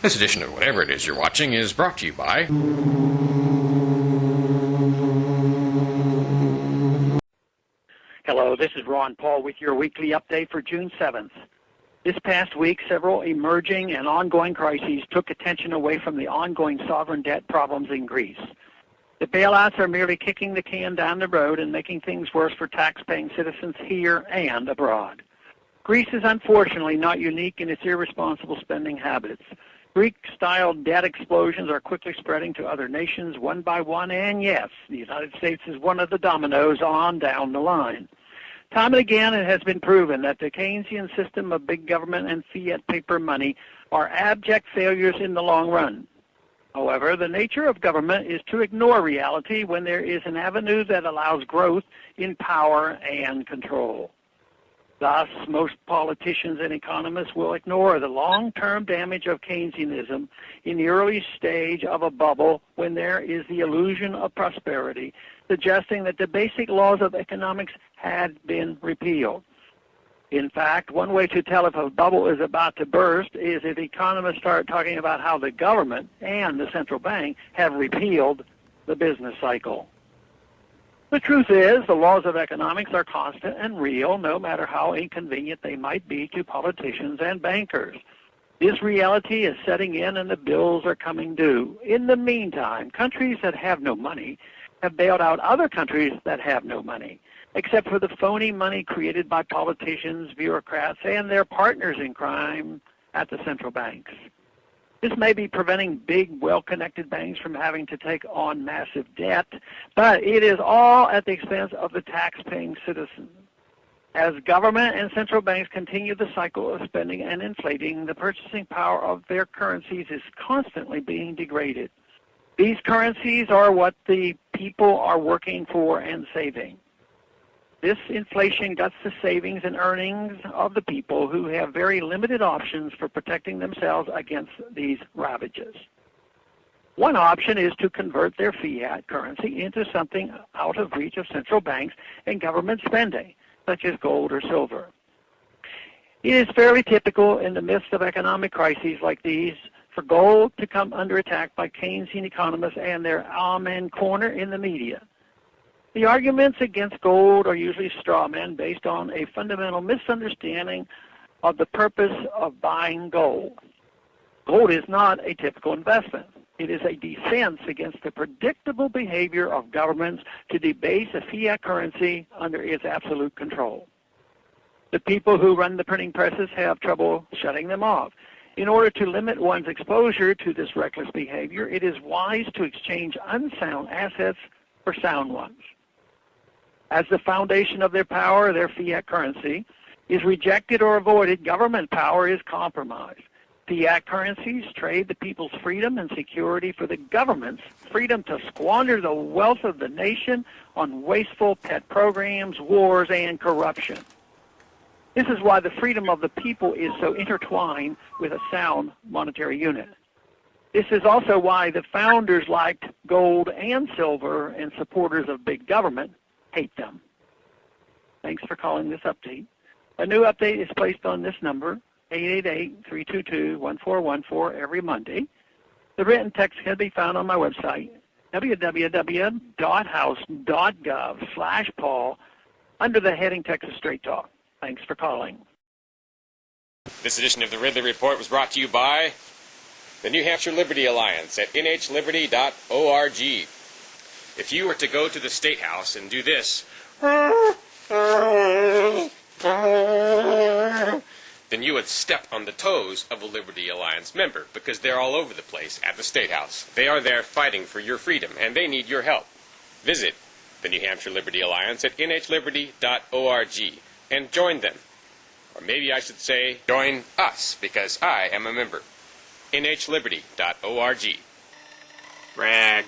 This edition of whatever it is you're watching is brought to you by... Hello, this is Ron Paul with your weekly update for June 7th. This past week, several emerging and ongoing crises took attention away from the ongoing sovereign debt problems in Greece. The bailouts are merely kicking the can down the road and making things worse for tax-paying citizens here and abroad. Greece is unfortunately not unique in its irresponsible spending habits. Greek-style debt explosions are quickly spreading to other nations one by one, and yes, the United States is one of the dominoes on down the line. Time and again, it has been proven that the Keynesian system of big government and fiat paper money are abject failures in the long run. However, the nature of government is to ignore reality when there is an avenue that allows growth in power and control. Thus, most politicians and economists will ignore the long-term damage of Keynesianism in the early stage of a bubble when there is the illusion of prosperity, suggesting that the basic laws of economics had been repealed. In fact, one way to tell if a bubble is about to burst is if economists start talking about how the government and the central bank have repealed the business cycle. The truth is, the laws of economics are constant and real, no matter how inconvenient they might be to politicians and bankers. This reality is setting in and the bills are coming due. In the meantime, countries that have no money have bailed out other countries that have no money, except for the phony money created by politicians, bureaucrats, and their partners in crime at the central banks. This may be preventing big, well-connected banks from having to take on massive debt, but it is all at the expense of the tax-paying citizen. As government and central banks continue the cycle of spending and inflating, the purchasing power of their currencies is constantly being degraded. These currencies are what the people are working for and saving. This inflation guts the savings and earnings of the people who have very limited options for protecting themselves against these ravages. One option is to convert their fiat currency into something out of reach of central banks and government spending, such as gold or silver. It is fairly typical in the midst of economic crises like these for gold to come under attack by Keynesian economists and their amen corner in the media. The arguments against gold are usually straw men based on a fundamental misunderstanding of the purpose of buying gold. Gold is not a typical investment. It is a defense against the predictable behavior of governments to debase a fiat currency under its absolute control. The people who run the printing presses have trouble shutting them off. In order to limit one's exposure to this reckless behavior, it is wise to exchange unsound assets for sound ones. As the foundation of their power, their fiat currency, is rejected or avoided, government power is compromised. Fiat currencies trade the people's freedom and security for the government's freedom to squander the wealth of the nation on wasteful pet programs, wars, and corruption. This is why the freedom of the people is so intertwined with a sound monetary unit. This is also why the founders liked gold and silver and supporters of big government hate them. Thanks for calling this update. A new update is placed on this number, 888-322-1414, every Monday. The written text can be found on my website, www.house.gov/Paul, under the heading Texas Straight Talk. Thanks for calling. This edition of the Ridley Report was brought to you by the New Hampshire Liberty Alliance at nhliberty.org. If you were to go to the State House and do this, then you would step on the toes of a Liberty Alliance member, because they're all over the place at the State House. They are there fighting for your freedom, and they need your help. Visit the New Hampshire Liberty Alliance at nhliberty.org and join them. Or maybe I should say, join us, because I am a member. nhliberty.org. Brag.